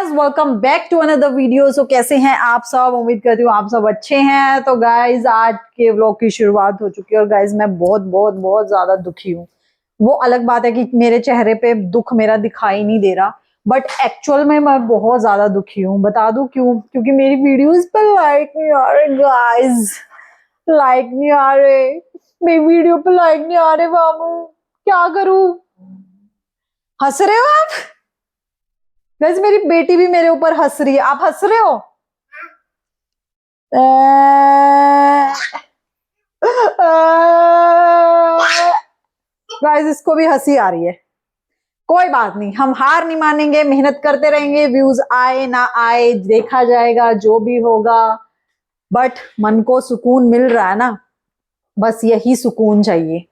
Guys, welcome back to another video. So कैसे हैं आप सब? उम्मीद करती हूँ आप सब अच्छे हैं। तो गाइस, आज के व्लॉग की शुरुआत हो चुकी है और गाइस मैं बहुत बहुत बहुत ज्यादा दुखी हूँ। वो अलग बात है कि मेरे चेहरे पे दुख मेरा दिखाई नहीं दे रहा, बट एक्चुअल में मैं बहुत ज्यादा दुखी हूँ। बता दूं क्यों? क्योंकि मेरी वीडियोस पर लाइक नहीं आ रहे गाइस, लाइक नहीं आ रहे। मेरी वीडियो पे लाइक नहीं आ रहे बाबू, क्या करूं? हंस रहे हो आप? गाइस मेरी बेटी भी मेरे ऊपर हंस रही है। आप हंस रहे हो? गाइस इसको भी हंसी आ रही है। कोई बात नहीं, हम हार नहीं मानेंगे, मेहनत करते रहेंगे। व्यूज आए ना आए देखा जाएगा, जो भी होगा। बट मन को सुकून मिल रहा है ना, बस यही सुकून चाहिए।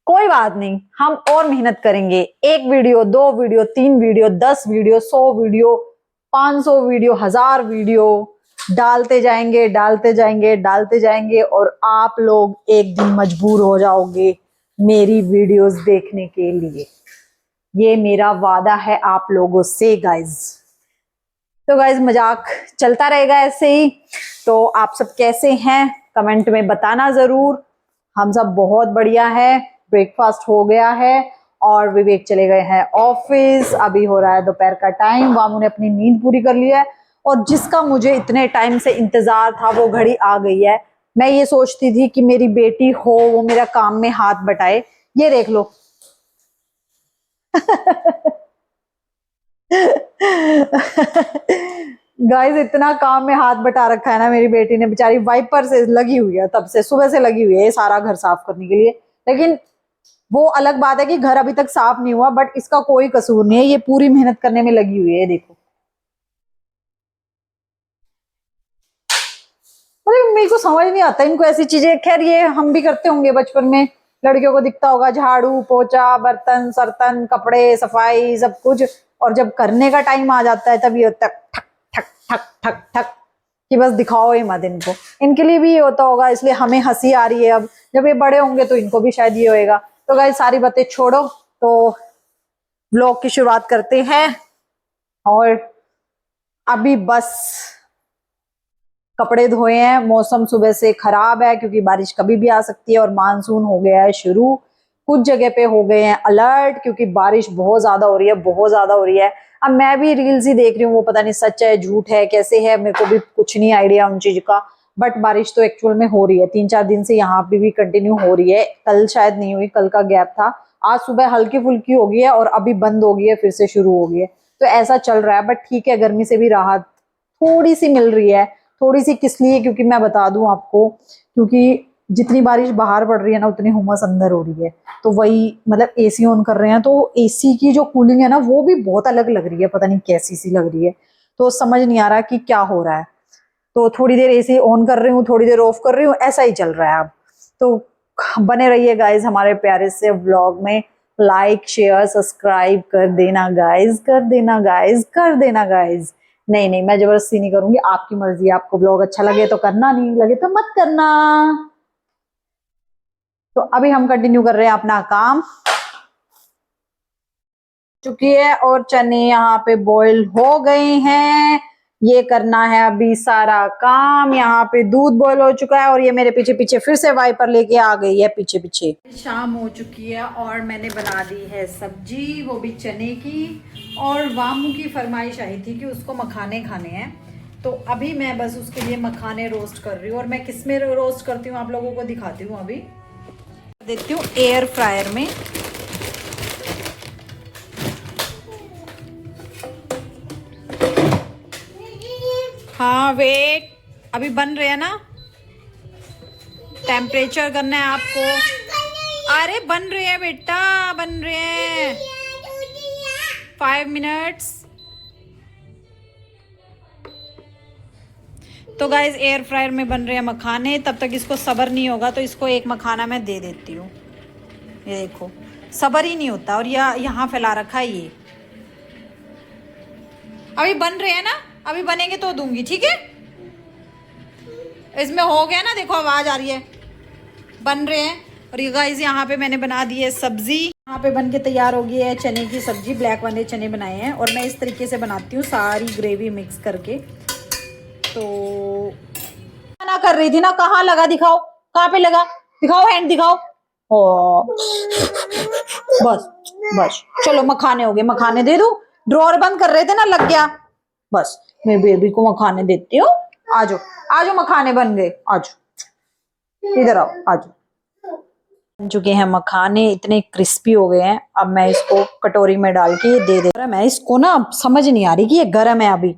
कोई बात नहीं, हम और मेहनत करेंगे। 1 video, 2 video, 3 video, 10 video, 100 video, 500 video, 1000 video डालते जाएंगे, डालते जाएंगे, डालते जाएंगे और आप लोग एक दिन मजबूर हो जाओगे मेरी वीडियोस देखने के लिए। ये मेरा वादा है आप लोगों से गाइज। तो गाइज मजाक चलता रहेगा ऐसे ही। तो आप सब कैसे हैं कमेंट में बताना जरूर। हम सब बहुत बढ़िया है। ब्रेकफास्ट हो गया है और विवेक चले गए हैं ऑफिस। अभी हो रहा है दोपहर का टाइम। वामू ने अपनी नींद पूरी कर ली है और जिसका मुझे इतने टाइम से इंतजार था वो घड़ी आ गई है। मैं ये सोचती थी कि मेरी बेटी हो, वो मेरा काम में हाथ बटाए। ये देख लो गाइस इतना काम में हाथ बटा रखा है ना मेरी बेटी ने, बेचारी वाइपर से लगी हुई है, तब से सुबह से लगी हुई है सारा घर साफ करने के लिए। लेकिन वो अलग बात है कि घर अभी तक साफ नहीं हुआ, बट इसका कोई कसूर नहीं है, ये पूरी मेहनत करने में लगी हुई है। देखो मतलब मेरे को समझ नहीं आता इनको ऐसी चीजें। खैर ये हम भी करते होंगे बचपन में, लड़कियों को दिखता होगा झाड़ू पोछा, बर्तन सर्तन, कपड़े सफाई सब कुछ। और जब करने का टाइम आ जाता है तब ये होता है ठक ठक ठक ठक ठक कि बस दिखाओ ही मत इनको। इनके लिए भी ये होता होगा, इसलिए हमें हंसी आ रही है। अब जब ये बड़े होंगे तो इनको भी शायद ये होएगा। तो गाइस सारी बातें छोड़ो, तो व्लॉग की शुरुआत करते हैं। और अभी बस कपड़े धोए हैं। मौसम सुबह से खराब है क्योंकि बारिश कभी भी आ सकती है और मानसून हो गया है शुरू। कुछ जगह पे हो गए हैं अलर्ट क्योंकि बारिश बहुत ज्यादा हो रही है, बहुत ज्यादा हो रही है। अब मैं भी रील्स ही देख रही हूँ, वो पता नहीं सच है झूठ है कैसे है, मेरे को भी कुछ नहीं आइडिया उन चीज का। बट बारिश तो एक्चुअल में हो रही है, 3-4 दिन से यहाँ पे भी कंटिन्यू हो रही है। कल शायद नहीं हुई, कल का गैप था। आज सुबह हल्की फुल्की हो गई है और अभी बंद हो गई है, फिर से शुरू हो गई है। तो ऐसा चल रहा है, बट ठीक है, गर्मी से भी राहत थोड़ी सी मिल रही है। थोड़ी सी किस लिए? क्योंकि मैं बता दूं आपको, क्योंकि जितनी बारिश बाहर पड़ रही है ना उतनी हुमस अंदर हो रही है। तो वही मतलब एसी ऑन कर रहे हैं तो एसी की जो कूलिंग है ना वो भी बहुत अलग लग रही है, पता नहीं कैसी सी लग रही है। तो समझ नहीं आ रहा कि क्या हो रहा है। तो थोड़ी देर एसी ऑन कर रही हूँ, थोड़ी देर ऑफ कर रही हूँ, ऐसा ही चल रहा है अब। तो बने रहिए गाइज हमारे प्यारे से व्लॉग में। लाइक शेयर सब्सक्राइब कर देना गाइज, कर देना गाइज, कर देना गाइज। नहीं नहीं, मैं जबरदस्ती नहीं करूंगी, आपकी मर्जी है। आपको ब्लॉग अच्छा लगे तो करना, नहीं लगे तो मत करना। तो अभी हम कंटिन्यू कर रहे हैं अपना काम। चुकी है और चने यहाँ पे बॉईल हो गए हैं। ये करना है अभी सारा काम। यहाँ पे दूध बॉईल हो चुका है और ये मेरे पीछे पीछे फिर से वाइपर लेके आ गई है पीछे पीछे। शाम हो चुकी है और मैंने बना दी है सब्जी, वो भी चने की। और वामू की फरमाइश आई थी कि उसको मखाने खाने हैं, तो अभी मैं बस उसके लिए मखाने रोस्ट कर रही हूँ। और मैं किस में रोस्ट करती हूँ आप लोगों को दिखाती हूँ। अभी देती हूँ एयर फ्रायर में। हाँ वेट, अभी बन रहे हैं ना, टेम्परेचर करना है आपको। अरे बन रहे हैं बेटा, बन रहे हैं। 5 मिनट्स। तो गाइज एयर फ्रायर में बन रहे हैं मखाने। तब तक इसको सब्र नहीं होगा तो इसको एक मखाना मैं दे देती हूँ। ये देखो सब्र ही नहीं होता और यहाँ फैला रखा है ये। अभी बन रहे हैं ना, अभी बनेंगे तो दूंगी, ठीक है। इसमें हो गया ना, देखो आवाज आ रही है, बन रहे हैं। और ये गाइस यहाँ पे मैंने बना दी है सब्जी। यहाँ पे बन के तैयार हो गई है चने की सब्जी। ब्लैक वाले चने बनाए हैं और मैं इस तरीके से बनाती हूँ सारी ग्रेवी मिक्स करके। तो मना कर रही थी ना, कहाँ लगा दिखाओ, कहाँ पे लगा दिखाओ, हैंड दिखाओ। ओ बस बस चलो मखाने हो गए, मखाने दे दो। ड्रॉर बंद कर रहे थे ना, लग गया। बस मैं बेबी को मखाने देती हूँ। आजो आजो, मखाने बन गए, आजो इधर आओ, आजो। बन चुके हैं मखाने, इतने क्रिस्पी हो गए हैं। अब मैं इसको कटोरी में डाल के दे दे रहा। मैं इसको ना समझ नहीं आ रही कि ये गर्म है अभी।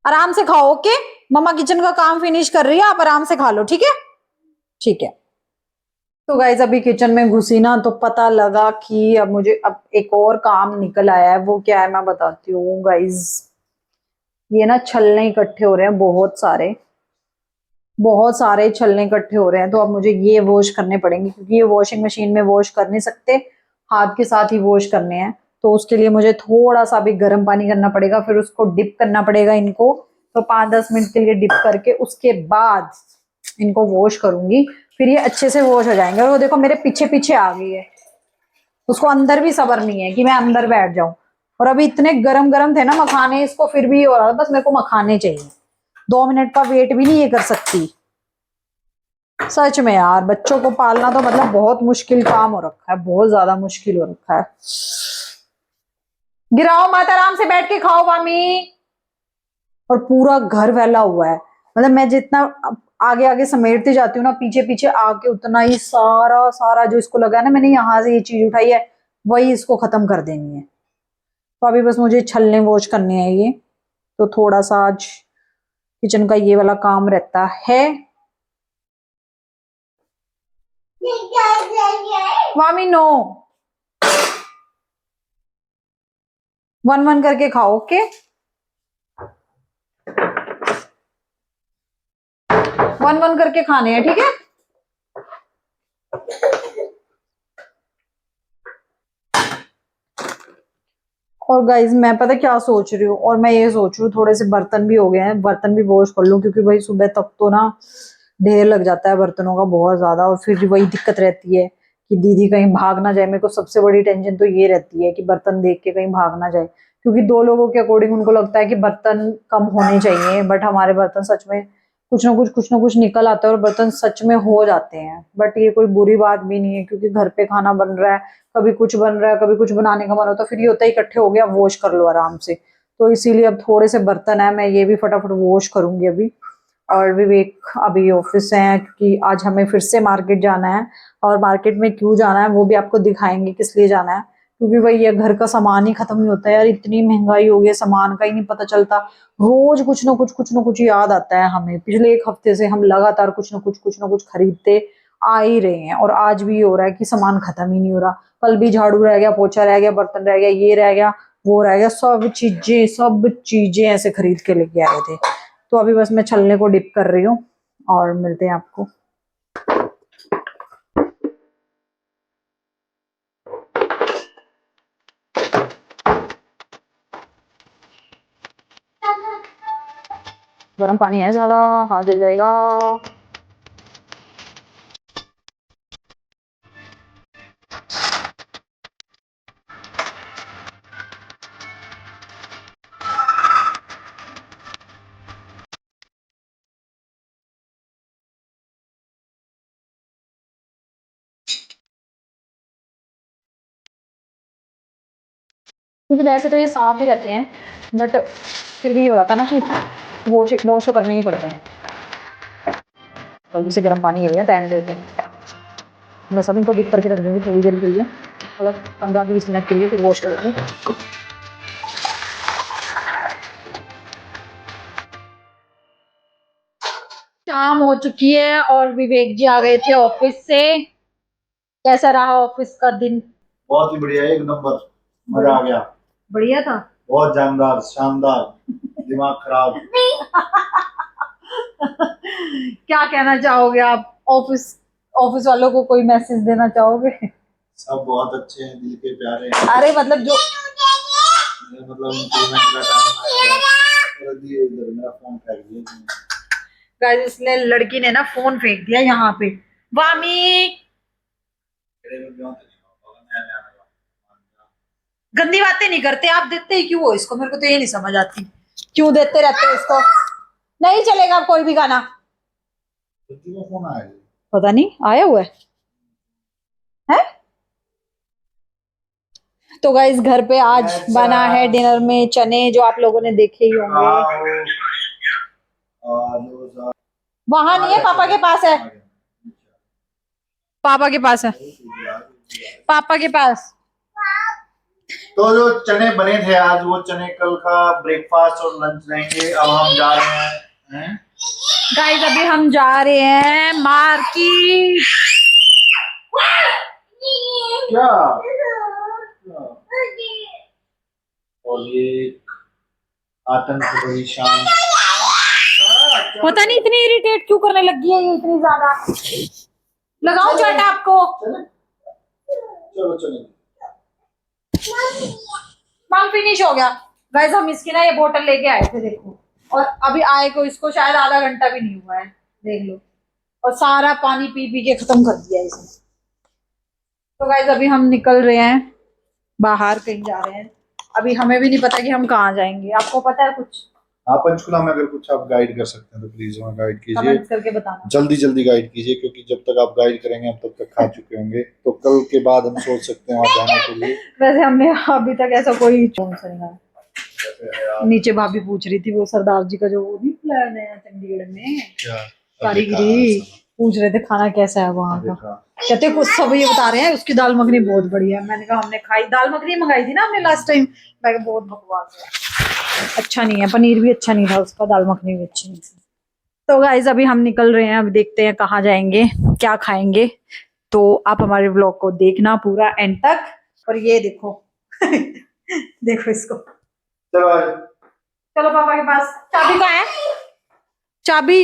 आराम से खाओ, ओके। मम्मा किचन का काम फिनिश कर रही है, आप आराम से खा लो, ठीक है। ठीक है। तो गाइज अभी किचन में घुसी ना तो पता लगा कि अब मुझे अब एक और काम निकल आया है। वो क्या है मैं बताती हूँ गाइज। ये ना छलने इकट्ठे हो रहे हैं, बहुत सारे छलने इकट्ठे हो रहे हैं। तो अब मुझे ये वॉश करने पड़ेंगे क्योंकि ये वॉशिंग मशीन में वॉश कर नहीं सकते, हाथ के साथ ही वॉश करने हैं। तो उसके लिए मुझे थोड़ा सा भी गर्म पानी करना पड़ेगा, फिर उसको डिप करना पड़ेगा इनको। तो 5-10 मिनट के लिए डिप करके उसके बाद इनको वॉश करूंगी, फिर ये अच्छे से वॉश हो जाएंगे। और वो देखो मेरे पीछे पीछे आ गई है, उसको अंदर भी सब्र नहीं है कि मैं अंदर बैठ जाऊं। और अभी इतने गरम गरम थे ना मखाने, इसको फिर भी हो रहा था बस मेरे को मखाने चाहिए। 2 मिनट का वेट भी नहीं ये कर सकती। सच में यार, बच्चों को पालना तो मतलब बहुत मुश्किल काम हो रखा है, बहुत ज्यादा मुश्किल हो रखा है। गिराओ मत, आराम से बैठ के खाओ मामी। और पूरा घर फैला हुआ है, मतलब मैं जितना आगे आगे समेटती जाती हूँ ना, पीछे पीछे आके उतना ही सारा सारा जो इसको लगा है ना, मैंने यहाँ से ये चीज उठाई है, वही इसको खत्म कर देनी है। तो अभी बस मुझे छलने वॉश करने हैं ये। तो थोड़ा सा आज किचन का ये वाला काम रहता है। मामी नो, वन वन करके खाओ, ओके। वन वन करके खाने हैं, ठीक है। और गाइज मैं पता क्या सोच रही हूँ, और मैं ये सोच रही हूँ थोड़े से बर्तन भी हो गए हैं, बर्तन भी वॉश कर लूँ क्योंकि भाई सुबह तक तो ना ढेर लग जाता है बर्तनों का बहुत ज्यादा। और फिर वही दिक्कत रहती है कि दीदी कहीं भाग ना जाए। मेरे को सबसे बड़ी टेंशन तो ये रहती है कि बर्तन देख के कहीं भाग ना जाए, क्योंकि 2 लोगों के अकॉर्डिंग उनको लगता है कि बर्तन कम होने चाहिए, बट हमारे बर्तन सच में कुछ ना कुछ निकल आता है और बर्तन सच में हो जाते हैं। बट ये कोई बुरी बात भी नहीं है क्योंकि घर पे खाना बन रहा है, कभी कुछ बन रहा है, कभी कुछ बनाने का मन होता है, फिर ये होता है इकट्ठे हो गया, वॉश कर लो आराम से। तो इसीलिए अब थोड़े से बर्तन है, मैं ये भी फटाफट वॉश करूंगी अभी। और विवेक अभी ऑफिस से हैं क्योंकि आज हमें फिर से मार्केट जाना है। और मार्केट में क्यों जाना है वो भी आपको दिखाएंगे, किस लिए जाना है। क्योंकि भाई ये घर का सामान ही खत्म नहीं होता है यार, इतनी महंगाई हो गई है, सामान का ही नहीं पता चलता। रोज कुछ ना कुछ याद आता है हमें। पिछले 1 हफ्ते से हम लगातार कुछ ना कुछ खरीदते आ ही रहे हैं, और आज भी ये हो रहा है कि सामान खत्म ही नहीं हो रहा। कल भी झाड़ू रह गया, पोछा रह गया, बर्तन रह गया, ये रह गया, वो रह गया, सब चीजें ऐसे खरीद के लेके आए थे। तो अभी बस मैं छलने को डिप कर रही हूँ और मिलते हैं आपको। गर्म पानी है ज्यादा, हाथ जल जाएगा। क्योंकि वैसे तो ये साफ ही रहते हैं, बट फिर भी ये हो जाता है ना कि वॉश तो करने ही पड़ते हैं। जल्दी से गर्म पानी ले लिया, टैन देते हैं। मैं सब इनको डिप करके रख दूंगी थोड़ी देर के लिए, मतलब 15-20 मिनट के लिए, फिर वॉश कर दूंगी। शाम हो चुकी है और विवेक जी आ गए थे ऑफिस से। कैसा रहा ऑफिस का दिन? बहुत ही बढ़िया, एक नंबर, मजा आ गया। बढ़िया था, बहुत जानदार, शानदार, दिमाग खराब। क्या कहना चाहोगे आप? ऑफिस ऑफिस वालों को कोई मैसेज देना चाहोगे? सब बहुत अच्छे हैं, दिल के प्यारे हैं। अरे मतलब जो मतलब इंक्रीमेंट का टाइम आया है। दिए इधर, मेरा फोन फेंक दिया। गाइस इसने लड़की ने ना फोन फेंक दिया यहाँ पे। वामी गंदी बातें नहीं करते आप, देते ही क्यों हो इसको, मेरे को तो ये नहीं समझ आती क्यों देते रहते हो इसको। नहीं चलेगा कोई भी गाना। फोन आया पता नहीं आया हुआ है? तो गाइस घर पे आज बना है डिनर में चने, जो आप लोगों ने देखे ही होंगे। वहां नहीं है, पापा के पास है, पापा के पास है, पापा के पास। तो जो चने बने थे आज, वो चने कल का ब्रेकफास्ट और लंच रहेंगे। अब हम जा रहे हैं गाइस अभी हम जा रहे हैं मार्केट। क्या? और ये आतंक भरी शाम। पता नहीं इतनी इरिटेट क्यों करने लगी है ये इतनी ज्यादा। लगाओ चट आपको। चलो चलो मांग फिनिश हो गया। गाइस हम इसकी ना ये बोतल लेके आए थे देखो, और अभी आए को इसको शायद आधा घंटा भी नहीं हुआ है, देख लो। और सारा पानी पी पी के खत्म कर दिया इसने। तो गाइस अभी हम निकल रहे हैं बाहर, कहीं जा रहे हैं। अभी हमें भी नहीं पता कि हम कहाँ जाएंगे। आपको पता है कुछ? आप पंचकुला में अगर कुछ आप गाइड कर सकते हैं तो प्लीज हमें गाइड कीजिए, कमेंट करके बताना। जल्दी जल्दी गाइड कीजिए, क्योंकि जब तक आप गाइड करेंगे हम तब तक खा चुके होंगे। तो कल के बाद हम सोच सकते हैं वहाँ जाने के लिए। वैसे हमने अभी तक ऐसा कोई नीचे भाभी पूछ रही थी वो सरदार जी का जो वो नहीं प्लान है चंडीगढ़ में कारीगरी, पूछ रहे थे खाना कैसा है वहाँ का। कहते कुछ सब ये बता रहे हैं उसकी दाल मखनी बहुत बढ़िया है। मैंने कहा हमने खाई, दाल मखनी मंगाई थी ना हमने लास्ट टाइम, मैं कहा बहुत बकवास है, अच्छा नहीं है, पनीर भी अच्छा नहीं था उसका, दाल मखनी भी अच्छी नहीं थी। तो गाइज अभी हम निकल रहे हैं, अब देखते हैं कहाँ जाएंगे, क्या खाएंगे। तो आप हमारे ब्लॉग को देखना पूरा एंड तक। और ये देखो देखो इसको। चलो चलो पापा के पास। चाबी कहाँ है? चाबी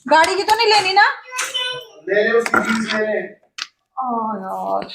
गाड़ी की तो नहीं लेनी ना? ले ले उसकी जीन्स ले ले। यार